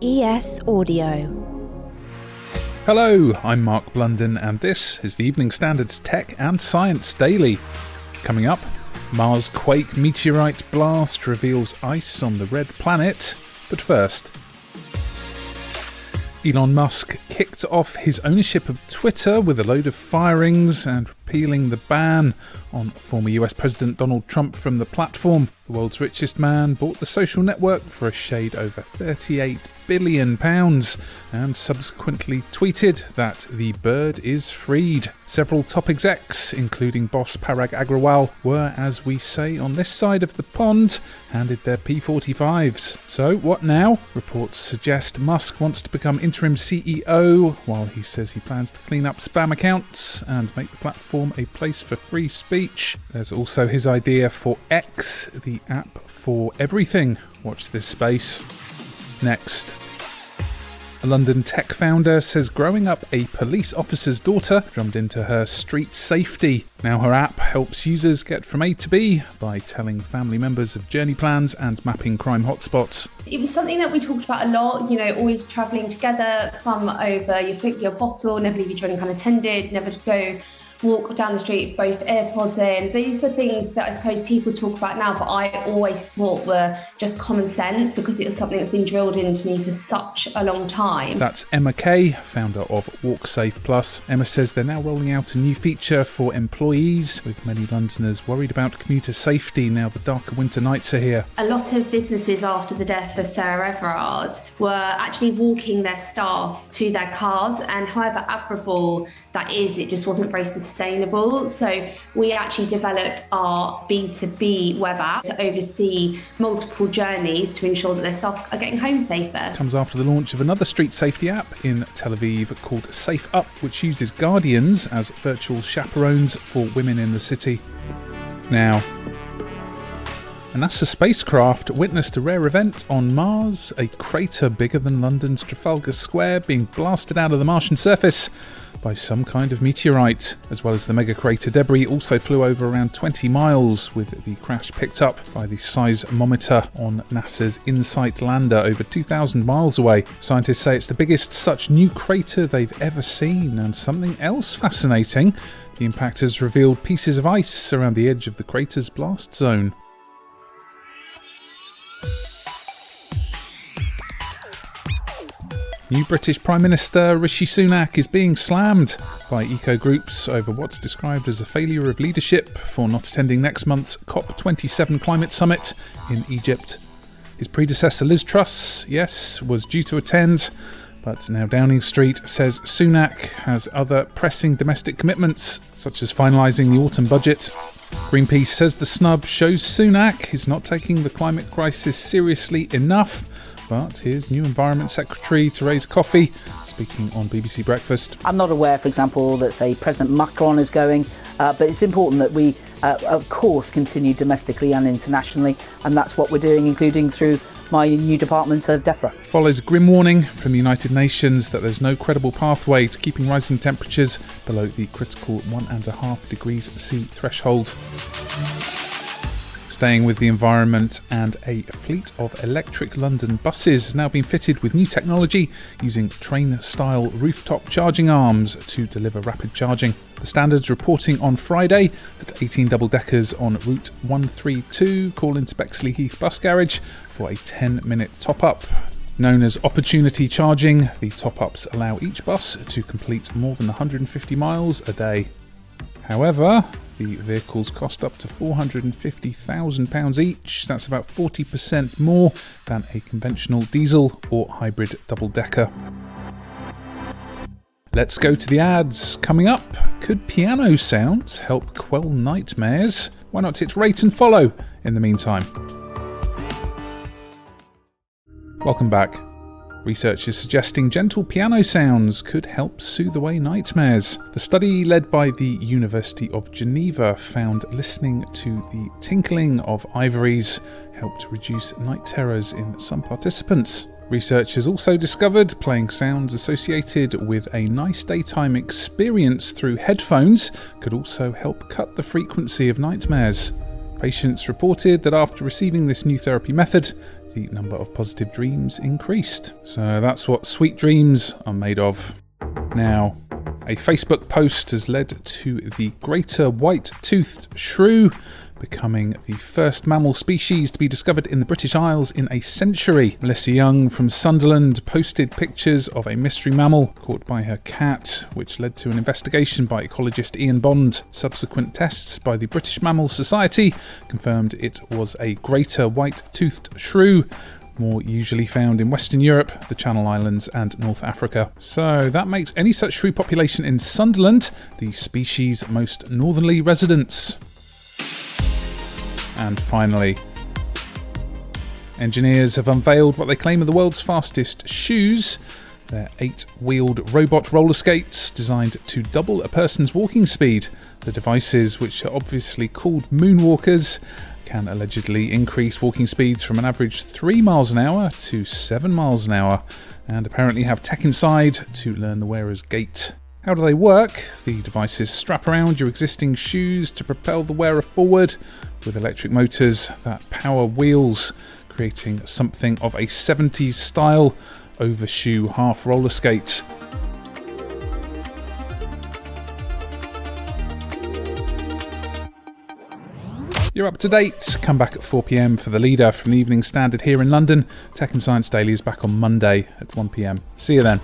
ES Audio. Hello, I'm Mark Blunden and this is the Evening Standard's Tech and Science Daily. Coming up, Mars quake meteorite blast reveals ice on the red planet. But first, Elon Musk kicked off his ownership of Twitter with a load of firings and repealing the ban on former US President Donald Trump from the platform. The world's richest man bought the social network for a shade over £38 billion and subsequently tweeted that the bird is freed. Several top execs, including boss Parag Agrawal, were, as we say on this side of the pond, handed their P45s. So what now? Reports suggest Musk wants to become interim CEO, while he says he plans to clean up spam accounts and make the platform a place for free speech. There's also his idea for X, the app for everything. Watch this space. Next. A London tech founder says growing up a police officer's daughter drummed into her street safety. Now her app helps users get from A to B by telling family members of journey plans and mapping crime hotspots. It was something that we talked about a lot, always travelling together, thumb over your bottle, never leave your journey unattended, never to go walk down the street, both AirPods in. These were things that I suppose people talk about now, but I always thought were just common sense because it was something that's been drilled into me for such a long time. That's Emma Kay, founder of WalkSafe Plus. Emma says they're now rolling out a new feature for employees, with many Londoners worried about commuter safety now the darker winter nights are here. A lot of businesses after the death of Sarah Everard were actually walking their staff to their cars, and however admirable that is, it just wasn't very sustainable. So we actually developed our B2B web app to oversee multiple journeys to ensure that their staff are getting home safer. Comes after the launch of another street safety app in Tel Aviv called Safe Up, which uses guardians as virtual chaperones for women in the city. Now, a NASA spacecraft witnessed a rare event on Mars, a crater bigger than London's Trafalgar Square being blasted out of the Martian surface by some kind of meteorite. As well as the mega crater, debris also flew over around 20 miles, with the crash picked up by the seismometer on NASA's InSight lander over 2,000 miles away. Scientists say it's the biggest such new crater they've ever seen. And something else fascinating, the impact has revealed pieces of ice around the edge of the crater's blast zone. New British Prime Minister Rishi Sunak is being slammed by eco-groups over what's described as a failure of leadership for not attending next month's COP27 climate summit in Egypt. His predecessor Liz Truss, was due to attend, but now Downing Street says Sunak has other pressing domestic commitments, such as finalising the autumn budget. Greenpeace says the snub shows Sunak is not taking the climate crisis seriously enough. But here's new Environment Secretary Theresa Coffey speaking on BBC Breakfast. I'm not aware, for example, that, say, President Macron is going, but it's important that we, of course, continue domestically and internationally, and that's what we're doing, including through my new department of DEFRA. Follows a grim warning from the United Nations that there's no credible pathway to keeping rising temperatures below the critical 1.5 degrees C threshold. Staying with the environment, and a fleet of electric London buses has now been fitted with new technology using train-style rooftop charging arms to deliver rapid charging. The Standard's reporting on Friday that 18 double-deckers on Route 132 call into Bexley Heath Bus Garage for a 10-minute top-up. Known as opportunity charging, the top-ups allow each bus to complete more than 150 miles a day. However, the vehicles cost up to £450,000 each. That's about 40% more than a conventional diesel or hybrid double-decker. Let's go to the ads. Coming up, could piano sounds help quell nightmares? Why not hit rate and follow in the meantime? Welcome back. Research is suggesting gentle piano sounds could help soothe away nightmares. The study, led by the University of Geneva, found listening to the tinkling of ivories helped reduce night terrors in some participants. Research has also discovered playing sounds associated with a nice daytime experience through headphones could also help cut the frequency of nightmares. Patients reported that after receiving this new therapy method, the number of positive dreams increased. So that's what sweet dreams are made of. Now, a Facebook post has led to the greater white-toothed shrew becoming the first mammal species to be discovered in the British Isles in a century. Melissa Young from Sunderland posted pictures of a mystery mammal caught by her cat, which led to an investigation by ecologist Ian Bond. Subsequent tests by the British Mammal Society confirmed it was a greater white-toothed shrew, more usually found in Western Europe, the Channel Islands and North Africa. So that makes any such shrew population in Sunderland the species' most northerly residents. And finally, engineers have unveiled what they claim are the world's fastest shoes. They're 8-wheeled robot roller skates designed to double a person's walking speed. The devices, which are obviously called moonwalkers, can allegedly increase walking speeds from an average 3 miles an hour to 7 miles an hour, and apparently have tech inside to learn the wearer's gait. How do they work? The devices strap around your existing shoes to propel the wearer forward with electric motors that power wheels, creating something of a 70s style overshoe half roller skate. You're up to date. Come back at 4 p.m. for the leader from the Evening Standard here in London. Tech and Science Daily is back on Monday at 1 p.m. See you then.